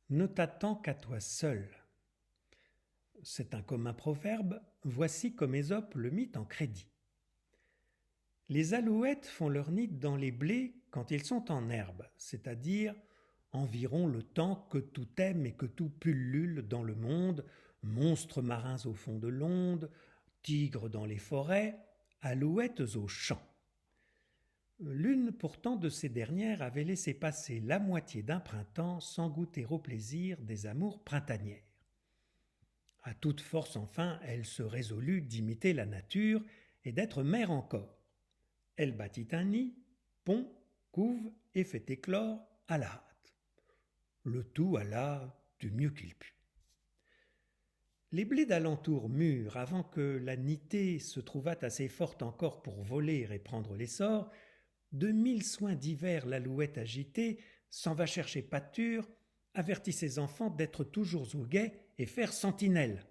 Ne t'attends qu'à toi seul. C'est un commun proverbe, voici comme Ésope le mit en crédit. Les alouettes font leur nid dans les blés quand ils sont en herbe, c'est-à-dire environ le temps que tout aime et que tout pullule dans le monde, monstres marins au fond de l'onde, tigres dans les forêts, alouettes aux champs. L'une pourtant de ces dernières avait laissé passer la moitié d'un printemps sans goûter au plaisir des amours printanières. À toute force enfin, elle se résolut d'imiter la nature et d'être mère encore. Elle bâtit un nid, pond, couve et fait éclore à la hâte. Le tout alla du mieux qu'il put. Les blés d'alentour mûrs, avant que la nitée se trouvât assez forte encore pour voler et prendre l'essor, de 1000 soins divers l'alouette agitée s'en va chercher pâture, avertit ses enfants d'être toujours au guet et faire sentinelle.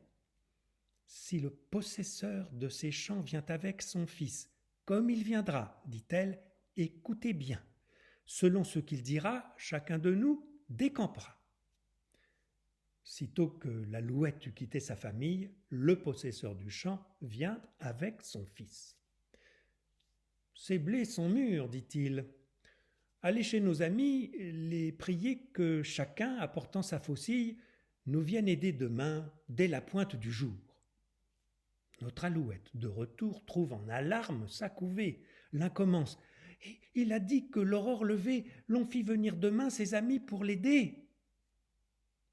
Si le possesseur de ces champs vient avec son fils, comme il viendra, dit-elle, écoutez bien. Selon ce qu'il dira, chacun de nous décampera. Sitôt que l'alouette eut quitté sa famille, le possesseur du champ vient avec son fils. Ces blés sont mûrs, dit-il. Allez chez nos amis, les prier que chacun, apportant sa faucille, nous vienne aider demain, dès la pointe du jour. Notre alouette, de retour, trouve en alarme sa couvée. L'un commence. « Il a dit que l'aurore levée, l'on fit venir demain ses amis pour l'aider. »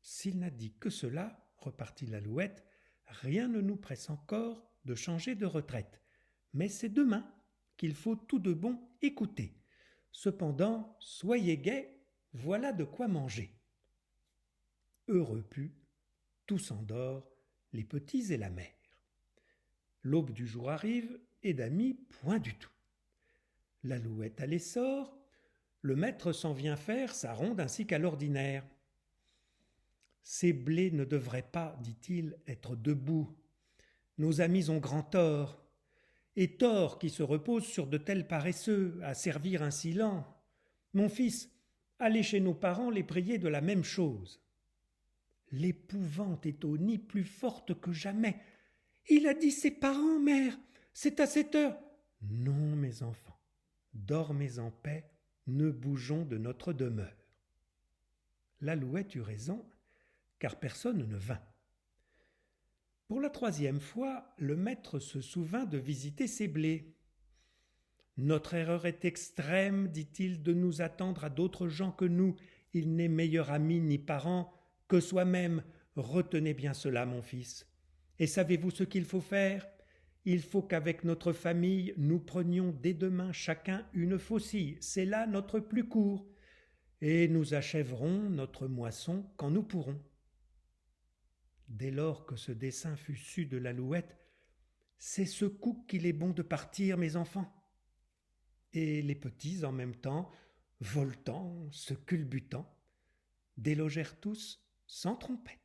S'il n'a dit que cela, repartit l'alouette, rien ne nous presse encore de changer de retraite. Mais c'est demain qu'il faut tout de bon écouter. Cependant, soyez gais, voilà de quoi manger. Heureux pu, tout s'endort, les petits et la mère. L'aube du jour arrive, et d'amis point du tout. L'alouette à l'essor, le maître s'en vient faire sa ronde ainsi qu'à l'ordinaire. Ces blés ne devraient pas, dit-il, être debout. Nos amis ont grand tort. Et tort qui se repose sur de tels paresseux, à servir ainsi lent. Mon fils, allez chez nos parents les prier de la même chose. L'épouvante est au nid plus forte que jamais. Il a dit ses parents, mère, c'est à cette heure. Non, mes enfants, dormez en paix, ne bougeons de notre demeure. L'alouette eut raison, car personne ne vint. Pour la 3e fois, le maître se souvint de visiter ses blés. « Notre erreur est extrême, dit-il, de nous attendre à d'autres gens que nous. Il n'est meilleur ami ni parent que soi-même. Retenez bien cela, mon fils. Et savez-vous ce qu'il faut faire ? Il faut qu'avec notre famille, nous prenions dès demain chacun une faucille. C'est là notre plus court. Et nous achèverons notre moisson quand nous pourrons. » Dès lors que ce dessein fut su de l'alouette, « C'est ce coup qu'il est bon de partir, mes enfants. » Et les petits, en même temps, voltant, se culbutant, délogèrent tous sans trompette.